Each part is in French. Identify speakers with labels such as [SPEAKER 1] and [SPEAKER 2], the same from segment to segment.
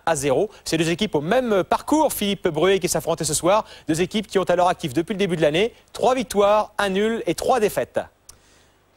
[SPEAKER 1] 1-0. Ces deux équipes au même parcours, Philippe Bruet qui s'affrontaient ce soir. Deux équipes qui ont à leur actif depuis le début de l'année 3 victoires, 1 nul et 3 défaites.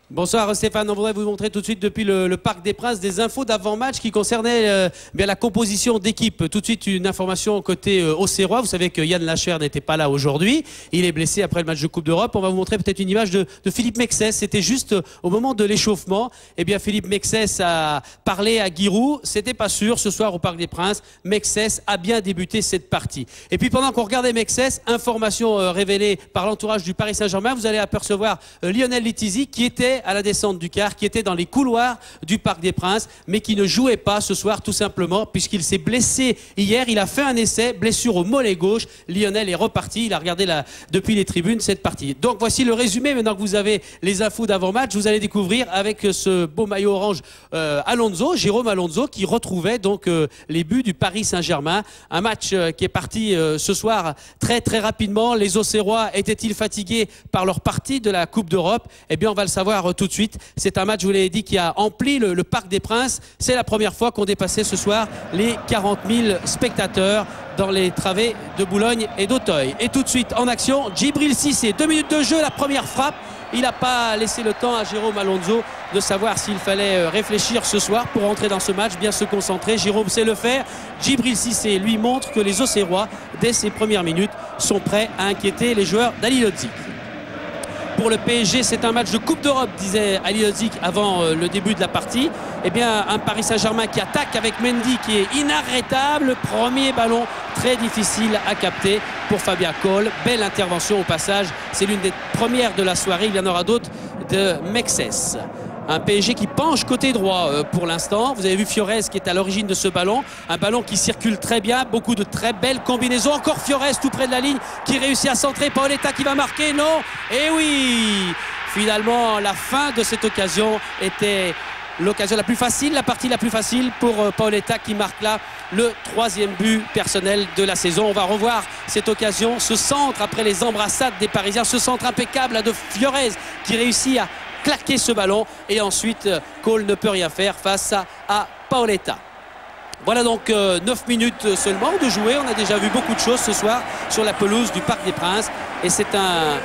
[SPEAKER 2] Bonsoir Stéphane, on voudrait vous montrer tout de suite depuis le Parc des Princes des infos d'avant-match qui concernaient bien la composition d'équipe. Tout de suite une information côté Auxerrois. Vous savez que Yann Lacher n'était pas là aujourd'hui. Il est blessé après le match de Coupe d'Europe. On va vous montrer peut-être une image de Philippe Mexès. C'était juste au moment de l'échauffement. Eh bien Philippe Mexès a parlé à Giroud. C'était pas sûr ce soir au Parc des Princes. Mexès a bien débuté cette partie. Et puis pendant qu'on regardait Mexès, information révélée par l'entourage du Paris Saint-Germain, vous allez apercevoir Lionel Letizy qui était à la descente du car, qui était dans les couloirs du Parc des Princes, mais qui ne jouait pas ce soir tout simplement puisqu'il s'est blessé hier. Il a fait un essai, blessure au mollet gauche. Lionel est reparti, il a regardé depuis les tribunes cette partie. Donc voici le résumé. Maintenant que vous avez les infos d'avant-match, vous allez découvrir avec ce beau maillot orange Alonso, Jérôme Alonso, qui retrouvait donc les buts du Paris Saint-Germain. Un match qui est parti ce soir très rapidement. Les Auxerrois étaient-ils fatigués par leur partie de la Coupe d'Europe? Eh bien on va le savoir tout de suite. C'est un match, je vous l'ai dit, qui a empli le Parc des Princes. C'est la première fois qu'on dépassait ce soir les 40 000 spectateurs dans les travées de Boulogne et d'Auteuil. Et tout de suite en action, Djibril Cissé. 2 minutes de jeu, la première frappe. Il n'a pas laissé le temps à Jérôme Alonso de savoir s'il fallait réfléchir ce soir pour entrer dans ce match, bien se concentrer. Jérôme sait le faire. Djibril Cissé lui montre que les Auxerrois, dès ses premières minutes, sont prêts à inquiéter les joueurs d'Ali Lodzik. Pour le PSG, c'est un match de Coupe d'Europe, disait Ali Lodzik avant le début de la partie. Eh bien, un Paris Saint-Germain qui attaque avec Mendy qui est inarrêtable. Premier ballon très difficile à capter pour Fabien Coll. Belle intervention au passage. C'est l'une des premières de la soirée. Il y en aura d'autres de Mexès. Un PSG qui penche côté droit pour l'instant. Vous avez vu Fiorez qui est à l'origine de ce ballon. Un ballon qui circule très bien. Beaucoup de très belles combinaisons. Encore Fiorez tout près de la ligne qui réussit à centrer. Paoletta qui va marquer. Non. Et oui. Finalement, la fin de cette occasion était l'occasion la plus facile, la partie la plus facile pour Paoletta qui marque là le 3e but personnel de la saison. On va revoir cette occasion. Ce centre après les embrassades des Parisiens. Ce centre impeccable là, de Fiorez qui réussit à claquer ce ballon et ensuite Coll ne peut rien faire face à Paoletta. Voilà donc 9 minutes seulement de jouer. On a déjà vu beaucoup de choses ce soir sur la pelouse du Parc des Princes et c'est un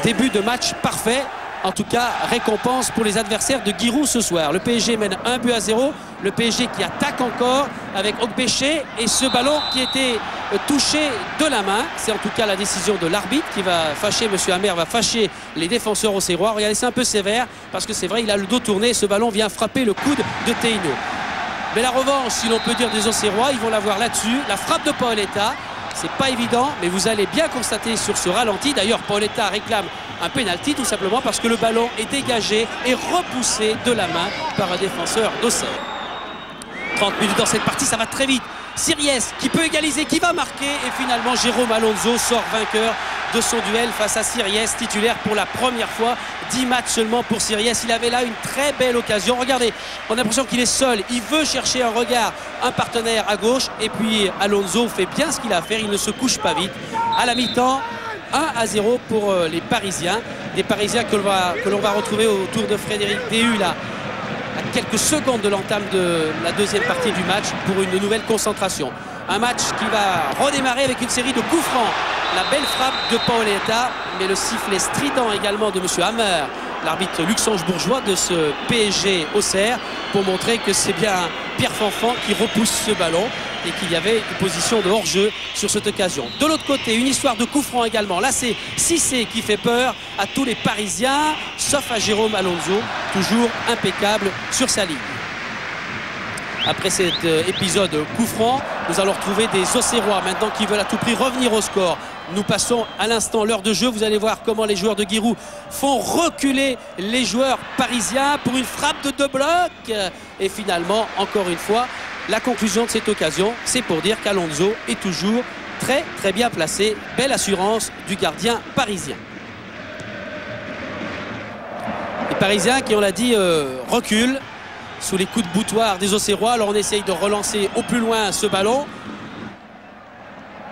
[SPEAKER 2] début de match parfait. En tout cas, récompense pour les adversaires de Giroud ce soir. Le PSG mène 1-0. Le PSG qui attaque encore avec Okbeché et ce ballon qui était touché de la main. C'est en tout cas la décision de l'arbitre qui va fâcher, Monsieur Hammer va fâcher les défenseurs auxerrois. Regardez, c'est un peu sévère parce que c'est vrai, il a le dos tourné. Ce ballon vient frapper le coude de Teino. Mais la revanche, si l'on peut dire, des Auxerrois, ils vont l'avoir là-dessus. La frappe de Paoletta, c'est pas évident, mais vous allez bien constater sur ce ralenti. D'ailleurs, Paoletta réclame un pénalty tout simplement parce que le ballon est dégagé et repoussé de la main par un défenseur d'Auxerre. 30 minutes dans cette partie, ça va très vite. Siriès qui peut égaliser, qui va marquer et finalement Jérôme Alonso sort vainqueur de son duel face à Siriès, titulaire pour la première fois. 10 matchs seulement pour Siriès. Il avait là une très belle occasion. Regardez, on a l'impression qu'il est seul. Il veut chercher un regard, un partenaire à gauche et puis Alonso fait bien ce qu'il a à faire. Il ne se couche pas vite. À la mi-temps, 1-0 pour les Parisiens. Des Parisiens que l'on va retrouver autour de Frédéric Déhu là, à quelques secondes de l'entame de la deuxième partie du match pour une nouvelle concentration. Un match qui va redémarrer avec une série de coups francs. La belle frappe de Paoletta, mais le sifflet strident également de M. Hammer, l'arbitre luxembourgeois de ce PSG Auxerre, pour montrer que c'est bien Pierre Fanfan qui repousse ce ballon et qu'il y avait une position de hors-jeu sur cette occasion. De l'autre côté, une histoire de coup franc également. Là, c'est Cissé qui fait peur à tous les Parisiens, sauf à Jérôme Alonso, toujours impeccable sur sa ligne. Après cet épisode coup franc, nous allons retrouver des Auxerrois maintenant qui veulent à tout prix revenir au score. Nous passons à l'instant l'heure de jeu. Vous allez voir comment les joueurs de Giroud font reculer les joueurs parisiens pour une frappe de 2 blocs. Et finalement, encore une fois, la conclusion de cette occasion, c'est pour dire qu'Alonso est toujours très bien placé. Belle assurance du gardien parisien. Les Parisiens qui, on l'a dit, reculent sous les coups de boutoir des Auxerrois. Alors on essaye de relancer au plus loin ce ballon.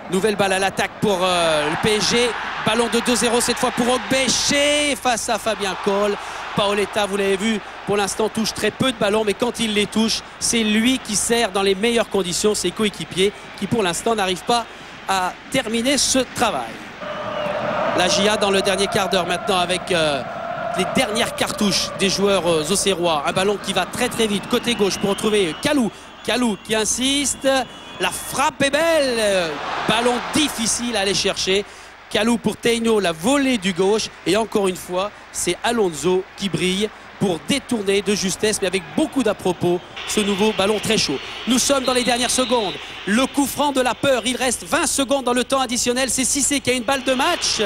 [SPEAKER 2] Nouvelle balle à l'attaque pour le PSG. Ballon de 2-0 cette fois pour Okbeché face à Fabien Coll. Paoletta, vous l'avez vu, pour pour l'instant, touche très peu de ballons, mais quand il les touche, c'est lui qui sert dans les meilleures conditions ses coéquipiers qui, pour l'instant, n'arrivent pas à terminer ce travail. La GIA dans le dernier quart d'heure maintenant avec les dernières cartouches des joueurs auxerrois. Un ballon qui va très très vite côté gauche pour retrouver Kalou. Kalou qui insiste. La frappe est belle. Ballon difficile à aller chercher. Kalou pour Teino, la volée du gauche. Et encore une fois, c'est Alonso qui brille pour détourner de justesse, mais avec beaucoup d'à-propos, ce nouveau ballon très chaud. Nous sommes dans les dernières secondes. Le coup franc de la peur. Il reste 20 secondes dans le temps additionnel. C'est Cissé qui a une balle de match.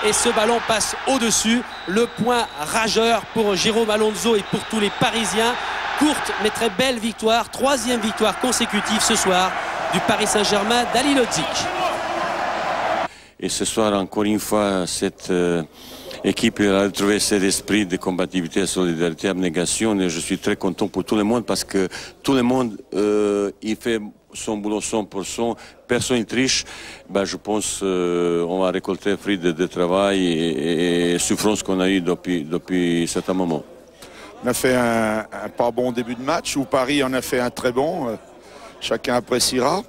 [SPEAKER 2] Et ce ballon passe au-dessus. Le point rageur pour Jérôme Alonso et pour tous les Parisiens. Courte mais très belle victoire. 3e victoire consécutive ce soir du Paris Saint-Germain d'Ali Lodzik.
[SPEAKER 3] Et ce soir, encore une fois, cette équipe a retrouvé cet esprit de combativité, solidarité, abnégation. Et je suis très content pour tout le monde parce que tout le monde il fait son boulot 100%. Personne ne triche. Ben, je pense qu'on va récolter fruit de travail et souffrance qu'on a eu depuis certain moment.
[SPEAKER 4] On a fait un pas bon début de match, où Paris en a fait un très bon. Chacun appréciera.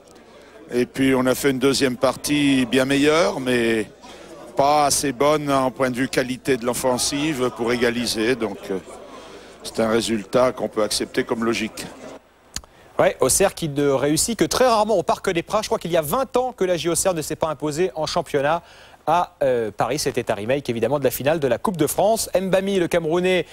[SPEAKER 4] Et puis on a fait une deuxième partie bien meilleure, mais pas assez bonne en point de vue qualité de l'offensive pour égaliser. Donc c'est un résultat qu'on peut accepter comme logique.
[SPEAKER 1] Ouais, Auxerre qui ne réussit que très rarement au Parc des Princes. Je crois qu'il y a 20 ans que la JO Auxerre ne s'est pas imposée en championnat à Paris. C'était un remake évidemment de la finale de la Coupe de France. Mbami, le Camerounais,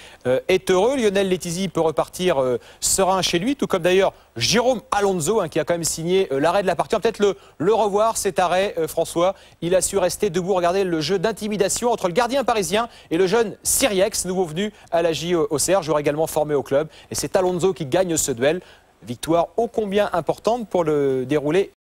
[SPEAKER 1] est heureux. Lionel Letizy peut repartir serein chez lui, tout comme d'ailleurs Jérôme Alonso, hein, qui a quand même signé l'arrêt de la partie. On va peut-être le revoir, cet arrêt, François. Il a su rester debout, regarder le jeu d'intimidation entre le gardien parisien et le jeune Siriex, nouveau venu à la JO Auxerre, joueur également formé au club. Et c'est Alonso qui gagne ce duel. Victoire ô combien importante pour le déroulé